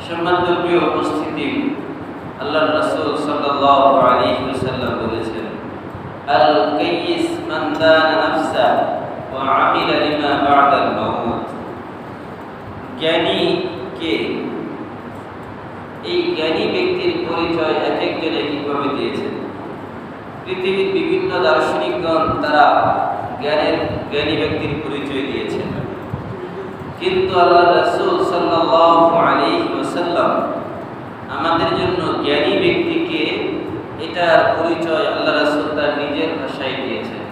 সম্মানিত প্রিয় উপস্থিতি, আল্লাহর রাসূল সাল্লাল্লাহু আলাইহি ওয়াসাল্লাম বলেছেন, আল কাইয়িস মান দানা নাফসা ওয়া আমিলা লিমা বা'দাল মাউত। জ্ঞানী কে? এই জ্ঞানী ব্যক্তির পরিচয় এক একজন একইভাবে দিয়েছেন। পৃথিবীর বিভিন্ন দার্শনিকগণ তারা জ্ঞানী ব্যক্তির পরিচয় দিয়েছেন, কিন্তু আল্লাহ রাসূল সাল্লাল্লাহু আলাইহি ওয়াসাল্লাম আমাদের জন্য জ্ঞানী ব্যক্তিকে এটার পরিচয় আল্লাহ রাসূল তার নিজের ভাষায় দিয়েছেন।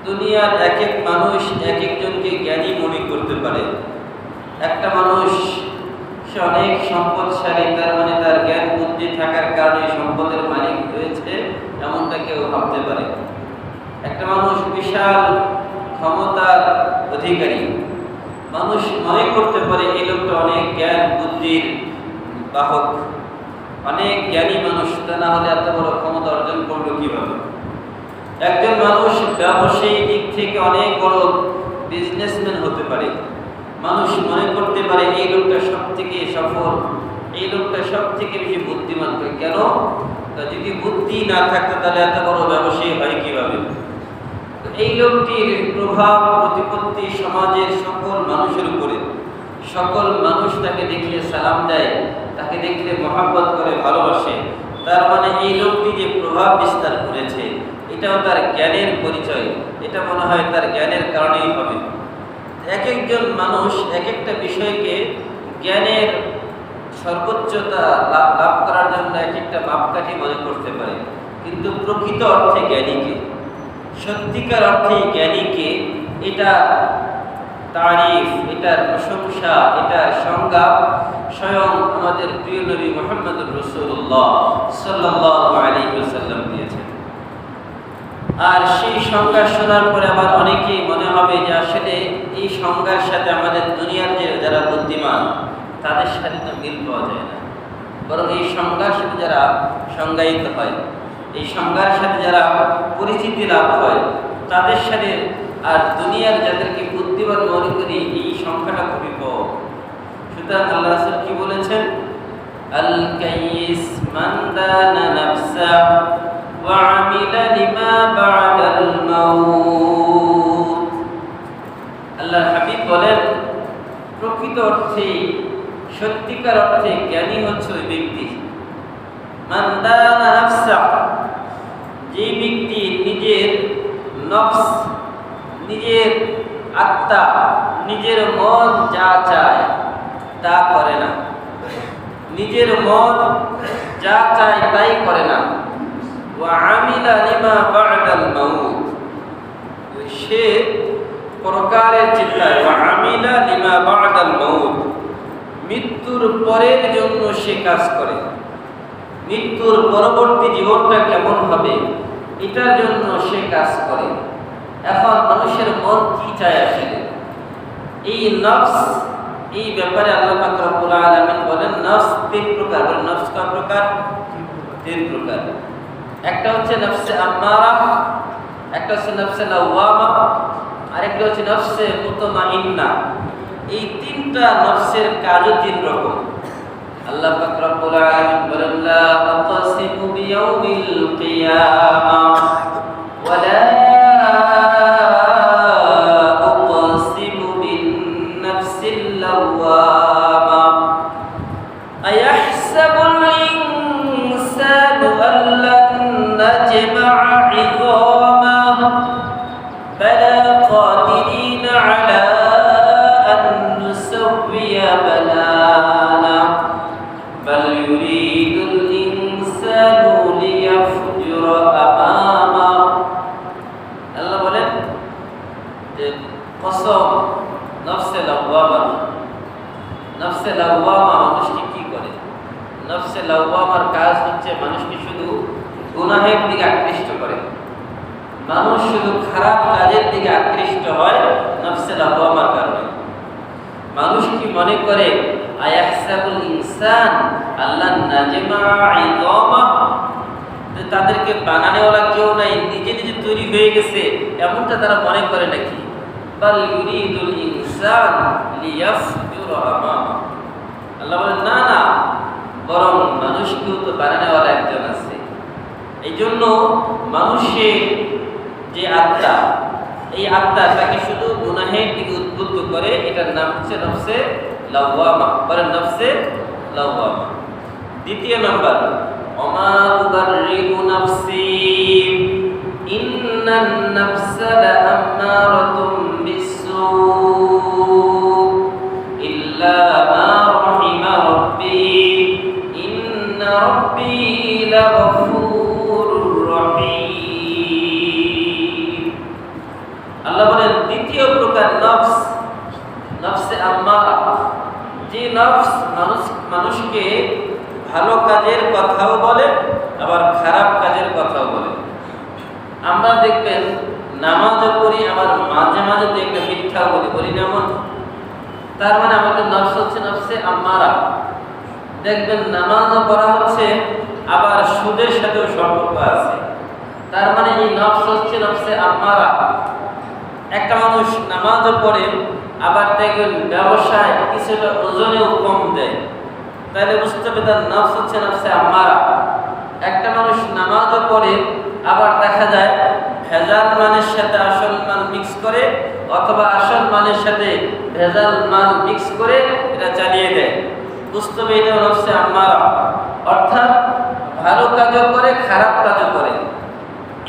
দুনিয়ার এক এক মানুষ এক একজনকে জ্ঞানী মনে করতে পারে। একটা মানুষ সে অনেক সম্পদশালী, তার মানে তার জ্ঞান বুদ্ধি থাকার কারণে সম্পদের মালিক হয়েছে, এমনটা কেউ ভাবতে পারে। একটা মানুষ বিশাল ক্ষমতার অধিকারী, মানুষ মনে করতে পারে এই লোকটা অনেক জ্ঞান বুদ্ধির বাহক, অনেক জ্ঞানী মানুষ, তা না হলে এত বড় ক্ষমতা অর্জন করলো কিভাবে। একজন মানুষ ব্যবসায়ী দিক থেকে অনেক বড় বিজনেসম্যান হতে পারে, মানুষ মনে করতে পারে এই লোকটা সব থেকে সফল, এই লোকটা সব থেকে বেশি বুদ্ধিমান। কেন? যদি বুদ্ধি না থাকতো তাহলে এত বড় ব্যবসায়ী হয় কিভাবে? এই লোকটির প্রভাব প্রতিপত্তি সমাজের সকল মানুষের উপরে, সকল মানুষ তাকে দেখলে সালাম দেয়, তাকে দেখলে মহব্বত করে ভালোবাসে। তার মানে এই লোকটি যে প্রভাব বিস্তার করেছে এটাও তার জ্ঞানের পরিচয়, এটা মনে হয় তার জ্ঞানের কারণেই হবে। এক একজন মানুষ এক একটা বিষয়কে জ্ঞানের সর্বোচ্চতা লাভ করার জন্য এক একটা মাপকাঠি মনে করতে পারে, কিন্তু প্রকৃত অর্থে জ্ঞানীকে, সত্যিকার অর্থে জ্ঞানীকে, এটা তারিফ, এটার প্রশংসা, এটার সংজ্ঞা স্বয়ং আমাদের প্রিয় নবী মুহাম্মদুর রাসূলুল্লাহ সাল্লাল্লাহু আলাইহি ওয়াসাল্লাম দিয়েছেন। আর সেই সংজ্ঞা শোনার পরে আবার অনেকেই মনে হবে যে আসলে এই সংজ্ঞার সাথে আমাদের দুনিয়ার যারা বুদ্ধিমান তাদের সাথে তো মিল পাওয়া যায় না, বরং এই সংজ্ঞার সাথে যারা সংজ্ঞায়িত হয়, এই সংজ্ঞার সাথে যারা পরিচিতি লাভ হয় তাদের সাথে আর দুনিয়ার যাদেরকে বুদ্ধিমান মনে করি এই সংখ্যাটা খুবই কম। সুতরাং আল্লাহ রাসূল কি বলেছেন? আল কাইয়িস মান দানা নাফসা ওয়া আমিলা লিমা বা'দাল মাউত। আল্লাহর হাবিব বলেন, প্রকৃত অর্থে সত্যিকার অর্থে জ্ঞানী হচ্ছে ওই ব্যক্তি, মান দানা নাফসা, যে ব্যক্তি নিজের নফস, নিজের আত্মা, নিজের মন যা চায় তা করে না, নিজের মন যা চায় তাই করে না। ওয়া আমিলা লিমা বা'দাল মাউত, সে পরকালের চিন্তায়, ওয়া আমিলা লিমা বা'দাল মাউত, মৃত্যুর পরের জন্য সে কাজ করে, মৃত্যুর পরবর্তী জীবনটা কেমন হবে এটার জন্য সে কাজ করে। এখন মানুষের মন কি চায় আসলে? এই নফস, এই ব্যাপারে আল্লাহ পাক রব্বুল আলামিন বলেন নফস তিন প্রকার। বলেন নফস কয় প্রকার? তিন প্রকার। একটা হচ্ছে নফসে আম্মারা, একটা হচ্ছে নফসে লাওয়ামা, আরেকটা হচ্ছে নফসে মুতমাইন্না। এই তিনটা নফসের কাজও তিন রকম। আল্লাহ পাক রব্বুল আলামিন বলেন লা আতাসিমু বিয়াউমিল কিয়ামাহ ওয়া লা উকসিমু বিন নাফসিল লাওয়ামাহ আয়াহসাবুল ইনসানু আল্লান নাজমা'a 'idহামাহ বালা কাদিরিন 'আলা আন নুসাওয়িয়া বানানা بل يريد الإنسان ليفجر أمامه। আল্লাহ বলেন যে কসম নফসে লাওয়ামা, নফসে লাওয়ামা মানুষকে কি করে? নফসে লাওয়ামার কাজ হচ্ছে মানুষকে শুধু গুনাহের দিকে আকৃষ্ট করে, মানুষ শুধু খারাপ কাজের দিকে আকৃষ্ট হয় নফসে লাওয়ামার কারণে। মানুষ কি মনে করে? আয়াহসাবুল ইনসান আল্লাহ নাজমা'a 'idহামাহ, তাদেরকে বানানোওয়ালা কেউ নাই, নিজে নিজে তৈরি হয়ে গেছে, এমনটা তারা মনে করে নাকি? বাল ইউরিদুল ইনসান লিয়াফজুরা আমামা, আল্লাহ বলেন না না, বরং মানুষকেও তো বানানোওয়ালা একজন আছে। এই জন্য মানুষের যে আত্মা, এই আত্মা তাকে শুধু গুনাহের দিকে উদ্বুদ্ধ করে, এটার নাম হচ্ছে নফসে লাওয়ামা। বলেন নফসে লাওয়ামা। দ্বিতীয় নাম্বার, ওমা উবাররিউ নাফসি ইন্নান নাফসা লাআম্মারাতুম বিসসু ইল্লা মা রাহিমা রাব্বি ইন্না রাব্বি লাগফুরুর রহিম। আল্লাহ বলেন দ্বিতীয় প্রকার নফস, নফসে আম্মারা, যে নফস মানুষকে ভালো কাজের কথাও বলে আবার খারাপ কাজের কথাও বলে। আমরা দেখবেন নামাজও পড়ি, আবার মাঝে মাঝে দেখবেন মিথ্যাও বলি না এমন? তার মানে আমাদের নফস হচ্ছে নফসে আম্মারা। দেখবেন নামাজও পড়া হচ্ছে, আবার সুদের সাথেও সম্পর্ক আছে। তার মানে এই নফস হচ্ছে নফসে আম্মারা। একটা মানুষ নামাজও পড়ে, আবার দেখবেন ব্যবসায় কিছুটা ওজনেও কম দেয়, তাহলে বুঝতে হবে তার নফস হচ্ছে নফসে আম্মারা। একটা মানুষ নামাজও পড়ে, আবার দেখা যায় ভেজাল মানের সাথে আসল মাল মিক্স করে, অথবা আসল মানের সাথে ভেজাল মাল মিক্স করে এটা চালিয়ে দেয়, বুঝতে হবে এটা নফসে আম্মারা। অর্থাৎ ভালো কাজও করে খারাপ কাজও করে।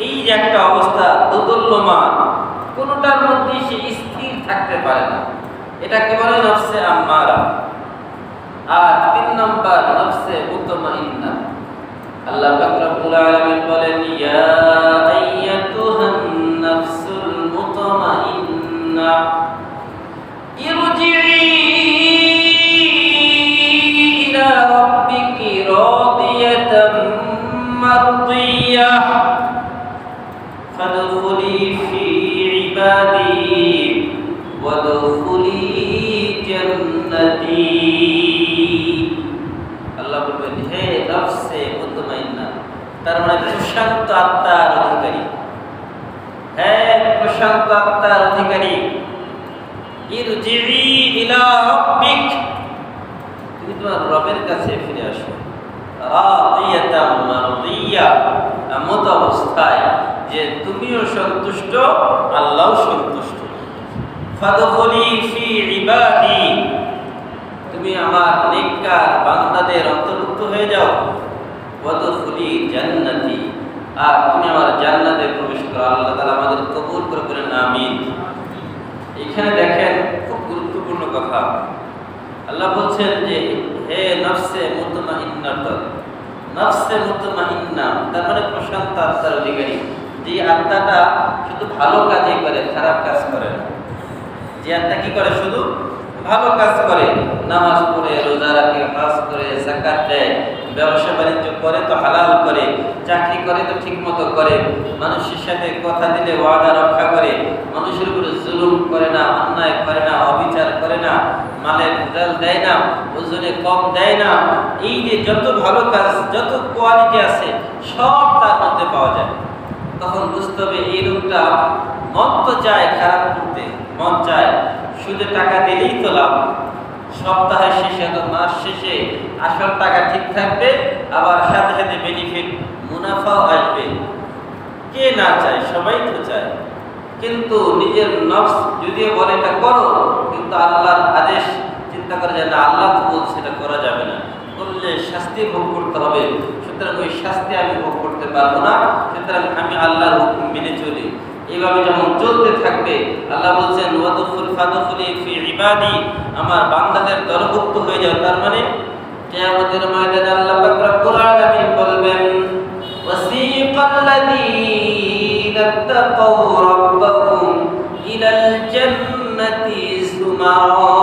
এই যে একটা অবস্থা দোদুল্যমান, কোনোটার মধ্যে সে স্থির থাকতে পারে না, এটাকে বলে নফসে আম্মারা। আর 3 নাম্বার নফসে মুতমাইন্না। আল্লাহ পাক রব্বুল আলামিন বলেন ইয়া আইয়াতুহান নাফসুল মুতমাইন্না ইরজিই ইলা রাব্বিকি রাদিয়াতাম মারদিয়াহ ফাদখুলি ফি ইবাদি ওয়াদখুলি জান্নাতি। আল্লাহ বলবেন হে নফসে মুতমাইন্না, তার মানে প্রশান্ত আত্মার অধিকারী, হ্যাঁ প্রশান্ত আত্মার অধিকারী, ইরজিই ইলা রাব্বিক, তুমি তোমার রবের কাছে ফিরে আসো। রাদিয়াতাম মারদিয়া, এমন অবস্থায় যে তুমিও সন্তুষ্ট আল্লাহও সন্তুষ্ট। ফাদখুলি ফি ইবাদি, তুমি আমার নেককার বান্দাদের অন্তর্ভুক্ত হয়ে যাও। ওয়াদখুলি জান্নাতি, আর তুমি আমার জান্নাতে প্রবেশ করো। আল্লাহ তাআলা আমাদের কবুল করে বলেন আমিন। এখানে দেখেন খুব গুরুত্বপূর্ণ কথা। আল্লাহ বলছেন যে হে নফসে মুতমাইন্না, নফসে মুতমাইন্না তার মানে প্রশান্ত আত্মার অধিকারী, যে আত্মাটা শুধু ভালো কাজই করে, খারাপ কাজ করে না। যে আত্মা কি করে? শুধু ভালো কাজ করে, নামাজ পড়ে, রোজা রাখে, হজ করে, যাকাত দেয়, ব্যবসা বাণিজ্য করে তো হালাল করে, চাকরি করে তো ঠিক মতো করে, মানুষের সাথে কথা দিলে ওয়াদা রক্ষা করে, মানুষের উপরে জুলুম করে না, অন্যায় করে না, অবিচার করে না, মালের ভেজাল দেয় না, ওজনে কম দেয় না। এই যে যত ভালো কাজ, যত কোয়ালিটি আছে সব তার মধ্যে পাওয়া যায়। তখন বুঝতে হবে এই লোকটা মন তো চায় খারাপ করতে, মন চায় শুধু টাকা দিলেই তো লাভ, সপ্তাহের শেষে তো মাস শেষে আসল টাকা ঠিক থাকবে, আবার সাথে সাথে বেনিফিট মুনাফাও আসবে। কে না চায়? সবাই তো চায়। কিন্তু নিজের নফস যদিও বলে এটা করো, কিন্তু আল্লাহর আদেশ চিন্তা করে যে না, আল্লাহ তো বলছে এটা করা যাবে না, করলে শাস্তি ভোগ করতে হবে, সুতরাং ওই শাস্তি আমি ভোগ করতে পারবো না, সুতরাং আমি আল্লাহর হুকুম মেনে চলি। এইভাবে যখন চলতে থাকবে, আল্লাহ বলছেন ওয়াদখুল ফাদখুলি ফি ইবাদি, আমার বান্দাদের দলভুক্ত হয়ে যাও। তার মানে কিয়ামতের ময়দানে আল্লাহ পাক রব্বুল আলামিন বলবেন ওয়াসিকাল্লাযীনা তাকাউ রাব্বাহুম ইলাল জান্নাতি যুমারা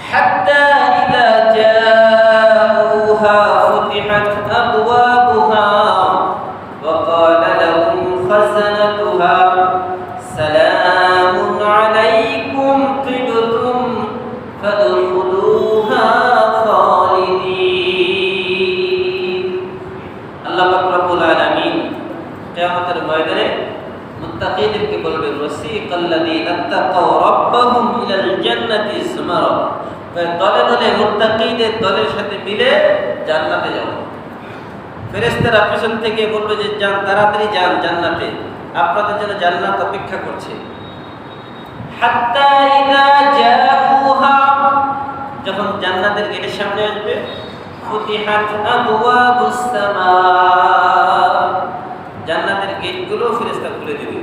হাত্তা ইযা জাউহা ফুতিহাত আবওয়াবুহা ওয়া ক্বালা লাহুম খাযানাতুহা সালামুন আলাইকুম তিবতুম ফাদখুলুহা খালিদিন। আল্লাহ পাক রব্বুল আলামিন কিয়ামতের ময়দানে মুত্তাকিদেরকে বলবেন ওয়াসিকাল্লাযীনা তাকাউ রাব্বাহুম ইলাল জান্নাতি যুমারা, দলে দলে মুত্তাকীদের দলের সাথে মিলে জান্নাতে যাব। ফেরেশতারা পিছন থেকে বলবে যে যান, তাড়াতাড়ি যান জান্নাতে, আপনাদের জন্য জান্নাত অপেক্ষা করছে। হাত্তা ইযা জাউহা, যখন জান্নাতের গেটের সামনে আসবে, ফুতিহাত আবওয়াবুস সামা, জান্নাতের গেটগুলো ফেরেশতা খুলে দিবে।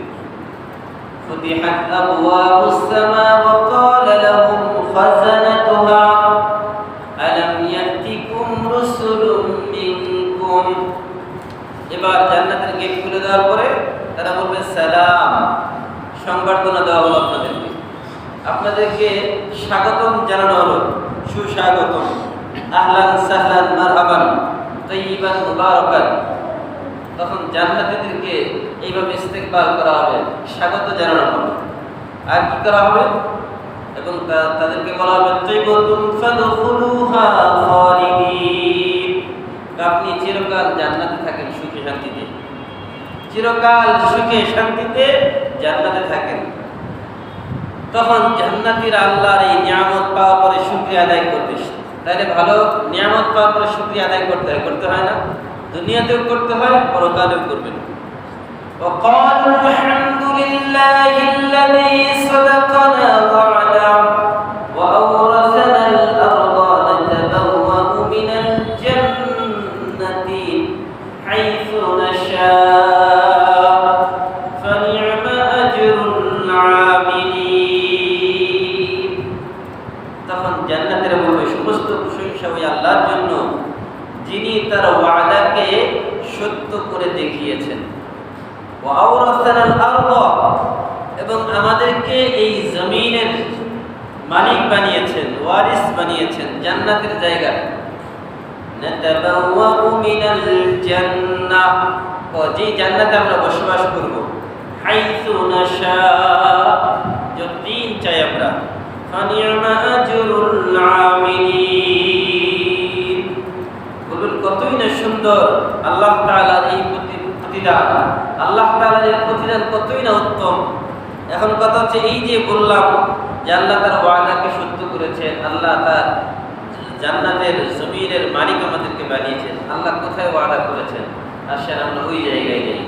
ফুতিহাত আবওয়াবুস সামা ওয়া ক্বালা লাহুম খাযানাতুহা আলাম ইয়াতিকুম রুসুলুম মিনকুম। এবার জান্নাতের গেট খুলে দেওয়ার পরে তারা বলবে সালাম, সংবর্ধনা দেওয়া হলো আপনাদেরকে, আপনাদেরকে স্বাগতম জানানো হলো, সুস্বাগতম, আহলান সাহলান মারহাবান তাইয়িবান মুবারাকান। তখন জান্নাতীদেরকে এইভাবে ইস্তেকবাল করা হবে, স্বাগত জানানো হবে। আর কি করা হবে? এবং তাদেরকে বলা হবে তাইয়িবাতুন ফাদখুলুহা খালিদিন, আপনি চিরকাল জান্নাতে থাকেন সুখে শান্তিতে, চিরকাল সুখে শান্তিতে জান্নাতে থাকেন। তখন জান্নাতীরা আল্লাহর এই নিয়ামত পাওয়ার পরে শুকরিয়া আদায় করবে। তাহলে ভালো নিয়ামত পাওয়ার পরে শুকরিয়া আদায় করতে হয় না? দুনিয়াতেও করতে হয়, পরকালেও করবেন। وقالوا الحمد لله الذي صدقنا وعده وأورثنا الأرض نتبوأ من الجنة حيث نشاء فنعم أجر العاملين। তখন জান্নাতের বলবে সমস্ত প্রশংসা ওই আল্লাহর জন্য যিনি তার ওয়াদাকে সত্য করে দেখিয়েছেন। ওয়া আওরাসানাল আরদ, এবং আমাদেরকে এই জমিনের মালিক বানিয়েছেন, ওয়ারিস বানিয়েছেন জান্নাতের জায়গা। নাতাবাওয়াউ মিনাল জান্নাহ, যে জান্নাতে আমরা বসবাস করব। হাইসু নাশা, যতদিন চাই আমরা। ফানি'মা আজরুল আমিলিন, বলুন কতই না সুন্দর আল্লাহ তাআলার এই প্রতিদান, আল্লাহ তাআলার এই প্রতিদান কতই না উত্তম। এখন কথা হচ্ছে এই যে বললাম যে আল্লাহ তার ওয়াদাকে সত্য করেছেন, আল্লাহ তার জান্নাতের জমিনের মালিক আমাদেরকে বানিয়েছেন, আল্লাহ কোথায় ওয়াদা করেছেন, আসেন আমরা ওই জায়গায় যাই।